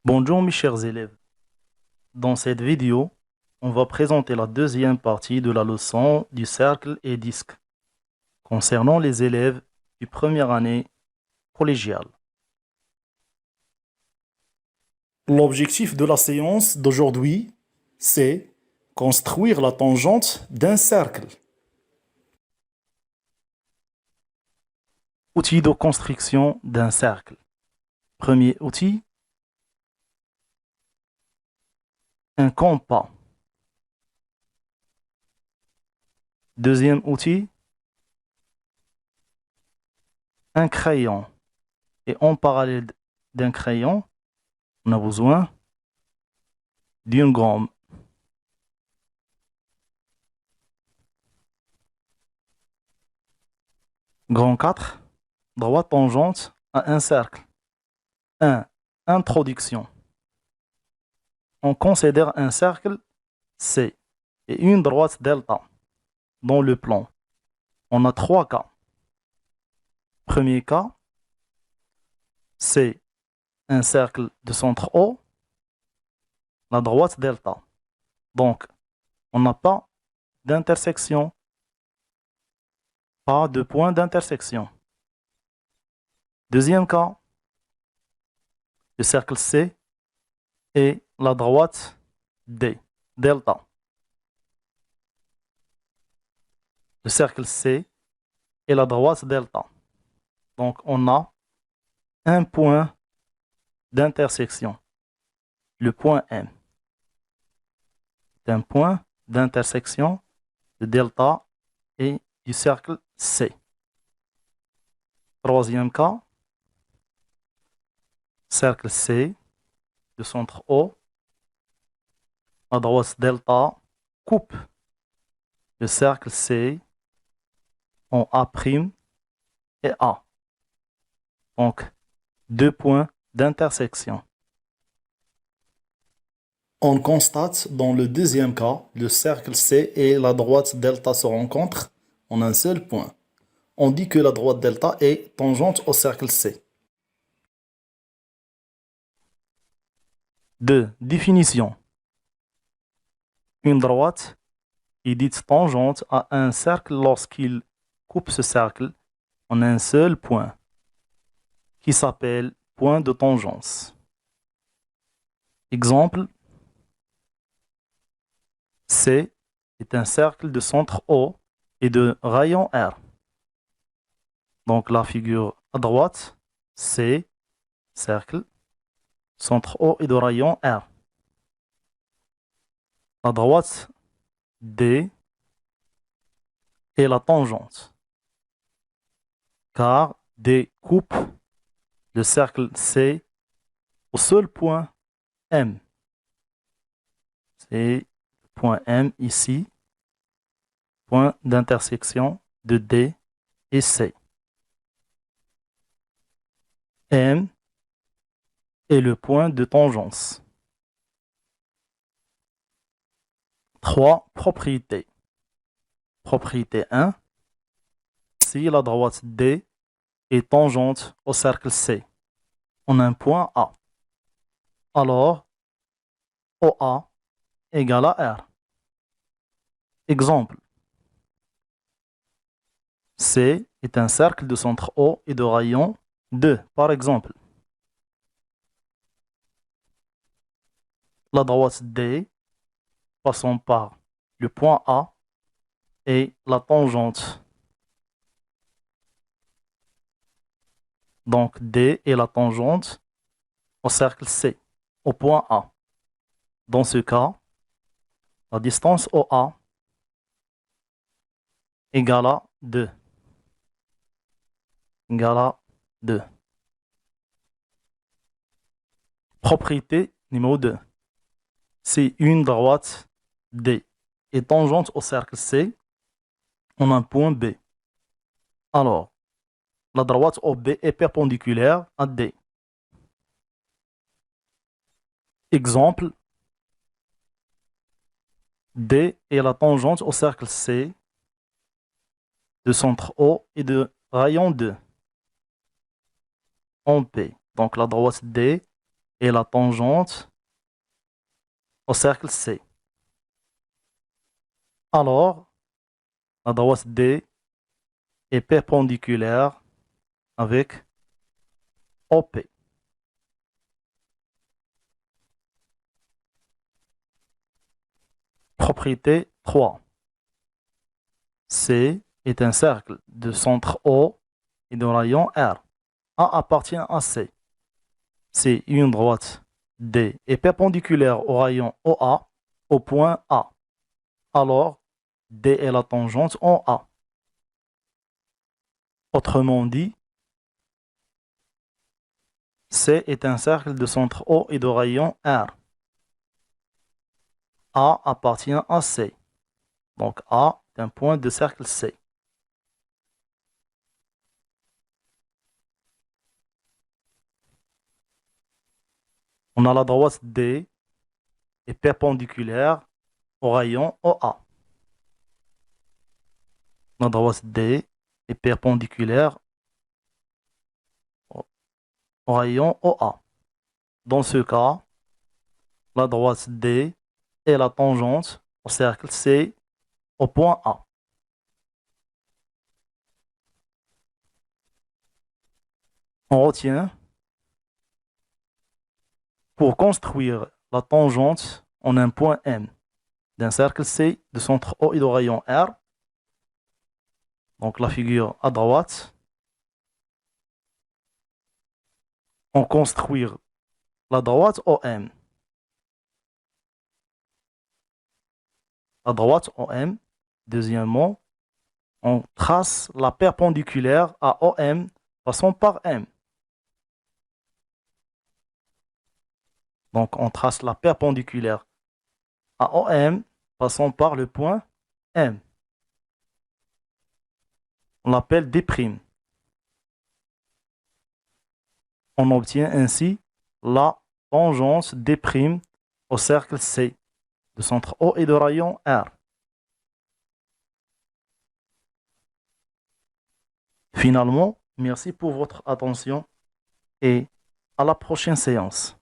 Bonjour mes chers élèves. Dans cette vidéo, on va présenter la deuxième partie de la leçon du cercle et disque concernant les élèves du première année collégiale. L'objectif de la séance d'aujourd'hui, c'est construire la tangente d'un cercle. Outil de construction d'un cercle. Premier outil, un compas. Deuxième outil, un crayon. Et en parallèle d'un crayon, on a besoin d'une gomme. Grand 4, droite tangente à un cercle. 1. Introduction. On considère un cercle C et une droite delta dans le plan. On a trois cas. Premier cas, c'est un cercle de centre O, la droite delta. Donc, on n'a pas d'intersection, pas de point d'intersection. Deuxième cas, le cercle C et la droite D, delta. Le cercle C et la droite delta. Donc, on a un point d'intersection, le point M. C'est un point d'intersection de delta et du cercle C. Troisième cas, cercle C, le centre O, la droite delta coupe le cercle C en A' et A. Donc, deux points d'intersection. On constate dans le deuxième cas, le cercle C et la droite delta se rencontrent en un seul point. On dit que la droite delta est tangente au cercle C. 2. Définition. Une droite est dite tangente à un cercle lorsqu'il coupe ce cercle en un seul point, qui s'appelle point de tangence. Exemple, C est un cercle de centre O et de rayon R. Donc la figure à droite, C, cercle, centre O et de rayon R. À droite, D est la tangente, car D coupe le cercle C au seul point M. C'est le point M ici, point d'intersection de D et C. M est le point de tangence. 3. Propriétés. Propriété 1. Si la droite D est tangente au cercle C en un point A, alors OA égale à R. Exemple. C est un cercle de centre O et de rayon 2, par exemple. La droite D, passant par le point A, est la tangente. Donc D est la tangente au cercle C, au point A. Dans ce cas, la distance OA égale à 2. Égale à 2. Propriété numéro 2. Si une droite D est tangente au cercle C en un point B, alors la droite OB est perpendiculaire à D. Exemple, D est la tangente au cercle C de centre O et de rayon 2 en P. Donc la droite D est la tangente au cercle C. Alors, la droite D est perpendiculaire avec OP. Propriété 3. C est un cercle de centre O et de rayon R. A appartient à C. Si une droite D est perpendiculaire au rayon OA au point A, alors D est la tangente en A. Autrement dit, C est un cercle de centre O et de rayon R. A appartient à C. Donc A est un point de cercle C. On a la droite D est perpendiculaire au rayon OA. La droite D est perpendiculaire au rayon OA. Dans ce cas, la droite D est la tangente au cercle C au point A. On retient, pour construire la tangente en un point M d'un cercle C de centre O et de rayon R, donc la figure à droite, on construit la droite OM. La droite OM, deuxièmement, on trace la perpendiculaire à OM passant par M. Donc on trace la perpendiculaire à OM passant par le point M. On l'appelle D'. On obtient ainsi la tangente D' au cercle C de centre O et de rayon R. Finalement, merci pour votre attention et à la prochaine séance.